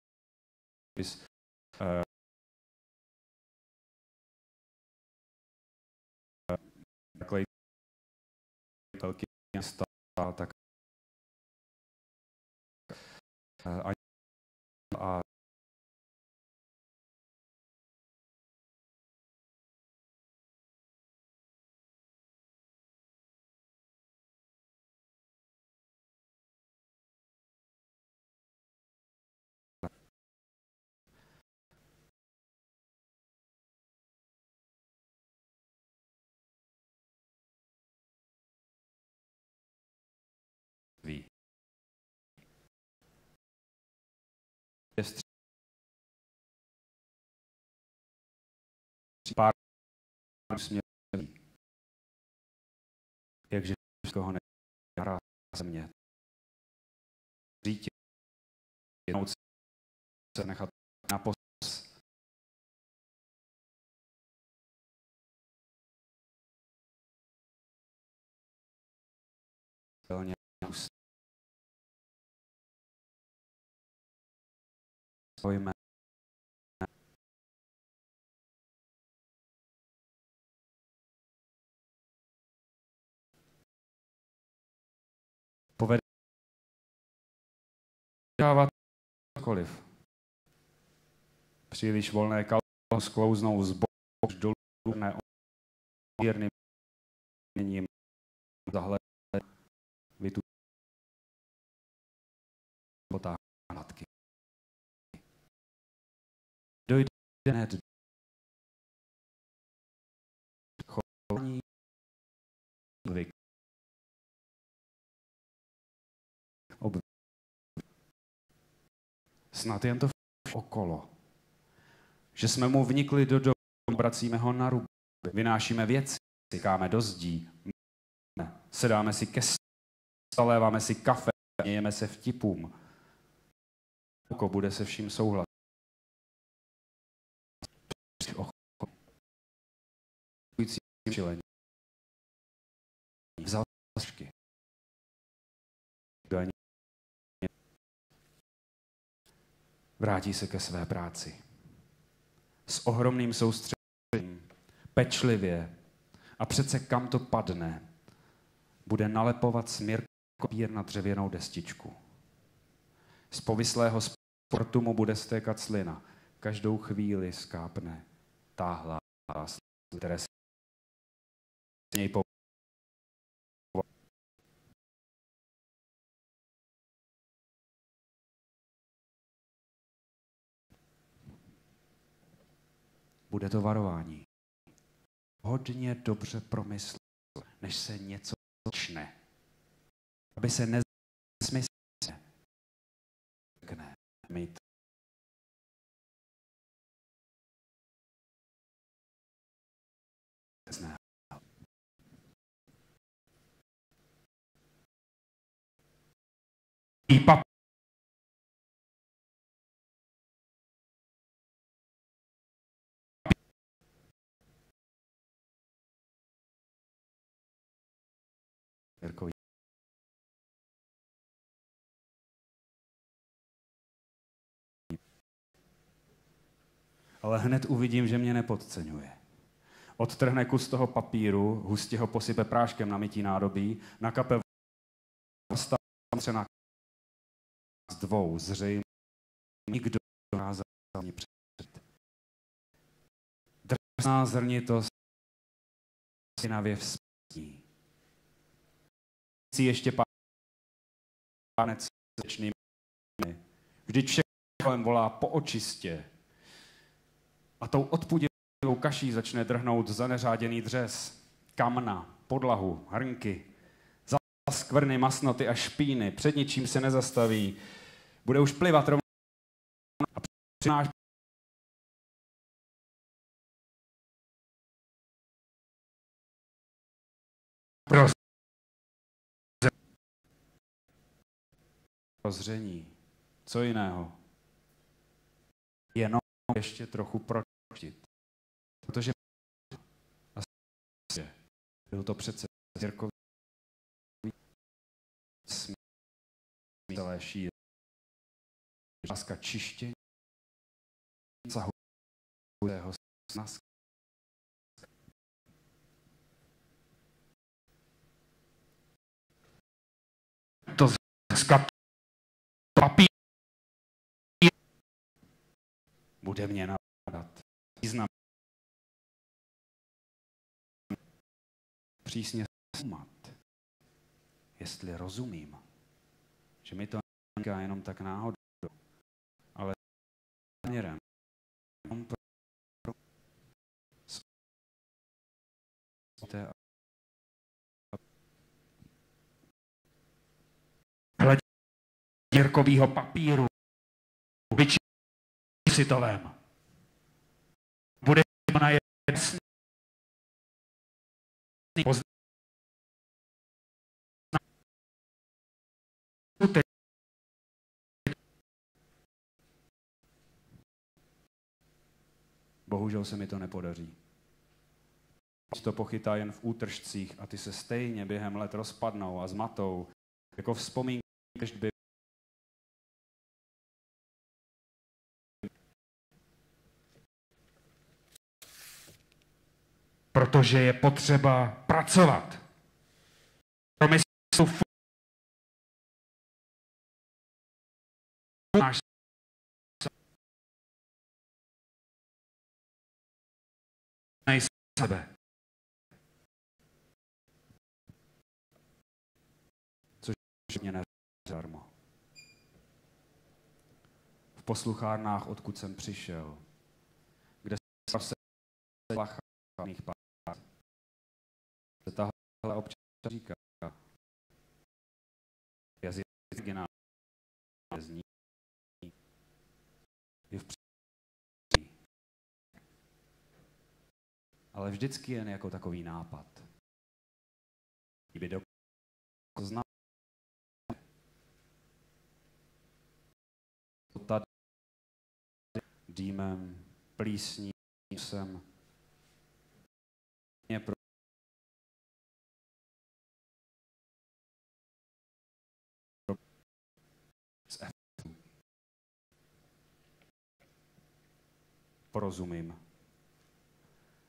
Velký města, tak a ví. Pár směrů, jakže koho nehrá země. Dítě, jednou se nechat na pos. Pojme. Povede dávat cokoliv. Příliš volné kalho sklouznou z boku dolů neomírným měním zahled vytu potáhnatky. Dojde hned chování snad jen to okolo. Že jsme mu vnikli do domu, obracíme ho na ruby, vynášíme věci, sykáme do zdí, sedáme si ke staléváme si kafe, mějeme se vtipům. Oko bude se vším souhlasit. Vzal tašky. Vrátí se ke své práci. S ohromným soustředěním, pečlivě a přece kam to padne, bude nalepovat směr kopír na dřevěnou destičku. Z povislého sportu mu bude stékat slina. Každou chvíli skápne táhlá slina, které se něj bude to varování. Hodně dobře promysl, než se něco začne. Aby se nezmyslně mít. Ale hned uvidím, že mě nepodceňuje. Odtrhne kus toho papíru, hustě ho posype práškem na mytí nádobí, nakape na z dvou zřejmě nikdo dokázal mě před. Drsná zrnitost synavě vzpětí. Si ještě pánec sečnými. Vždyť všechno volá po očistě. A tou odpudivou kaší začne drhnout zaneřáděný dřez, kamna, podlahu, hrnky, skvrny, masnoty a špíny, před ničím se nezastaví. Bude už plivat rovnou a přináš prozření. Co jiného? Jenom ještě trochu pročtit. Protože byl to přece církovní celé šíře. Láska čištění zasahuje sna. To získat papír bude mě napadat. Význam přísně zkoumat, jestli rozumím, že mi to neříká jenom tak náhodou, ale záměrem. Hledě dírkovýho papíru vyčísitovém. Bude na jasný Bohužel se mi to nepodaří. To pochytá jen v útržcích a ty se stejně během let rozpadnou a zmatou, jako vzpomínky, když by protože je potřeba pracovat. Náš sebe. Což mě nezarmo. V posluchárnách, odkud jsem přišel, kde se lachaných pár, se tahle občas říká, jazyk originální zní, je v přírodě, ale vždycky jen jako takový nápad. Kdyby dokázal znát tady dýmem, plísní jsem mě pro z efektu. Porozumím.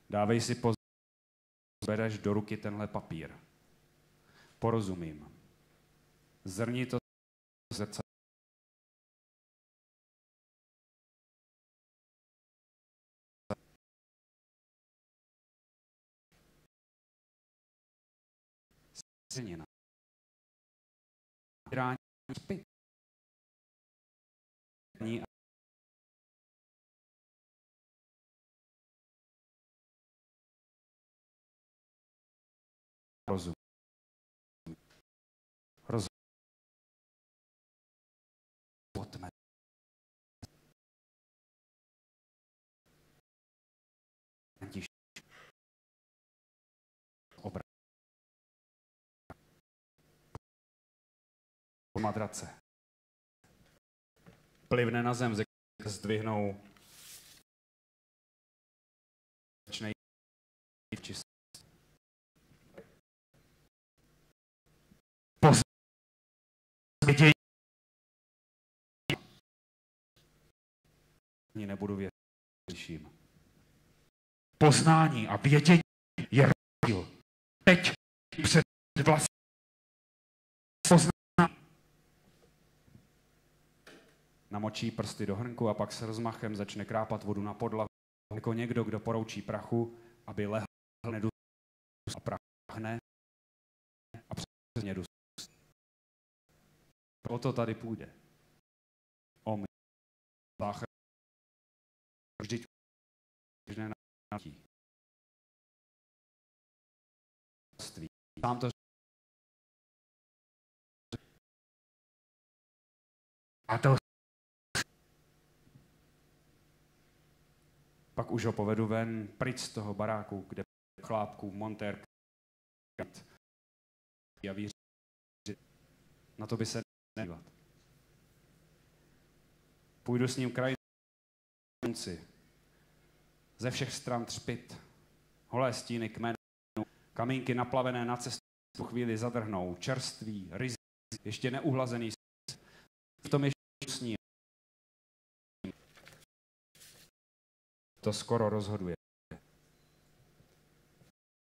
Dávej si pozor, bereš do ruky tenhle papír. Porozumím. Zrni to zrcadlo. Zrnina. Rání spit. Rozum. Rozum. Pojďme. Obrat. Po madrace. Plivne na zem, zdvihnou. Začne čist. Vědění. Nebudu věřit. Poznání a vědění je rozdíl. Teď před vlastní poznání. Namočí prsty do hrnku a pak s rozmachem začne krápat vodu na podlahu. Jako někdo, kdo poroučí prachu, aby lehl nedus a prachne a přesně dus. O to tady půjde. O mě. Vždyť nenátí. Sám to a to pak už ho povedu ven, pryč z toho baráku, kde chlápků, montér a víř. Na to by se nedívat. Půjdu s ním kraj konci. Ze všech stran třpit. Holé stíny kmenů, kamínky naplavené na cestu po chvíli zadrhnou, čerství, ryzí, ještě neuhlazený. V tom ještě sní. to skoro rozhoduje.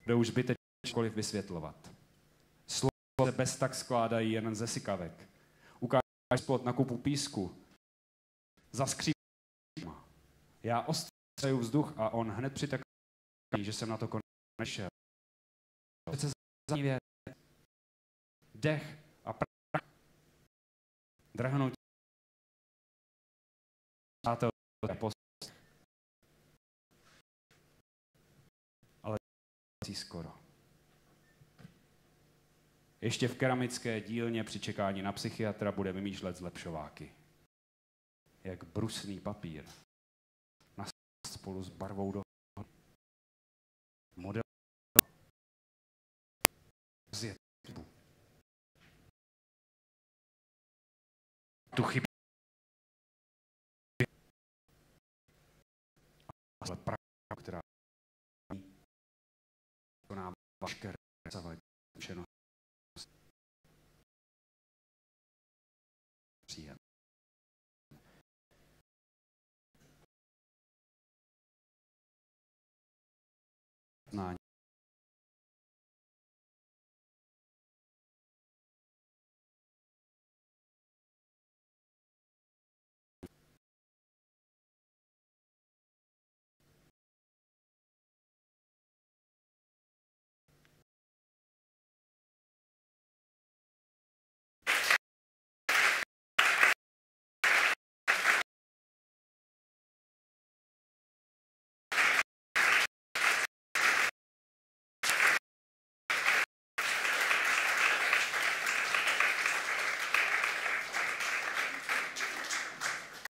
Bude už zbytečně cokoliv vysvětlovat. Slova se bez tak skládají jen ze sykavek. Ukážeš plot na kupu písku, zaskřípí. Já ostřeju vzduch a on hned přitaká, že jsem na to konečně nešel. Přece zadní věc. Dech a prach. Drhnout přátel post. Ale skoro. Ještě v keramické dílně při čekání na psychiatra bude vymýšlet zlepšováky. Jak brusný papír. Spolu s barvou do model tu chybu ale pravda, která to nám vaškeré zkušenosti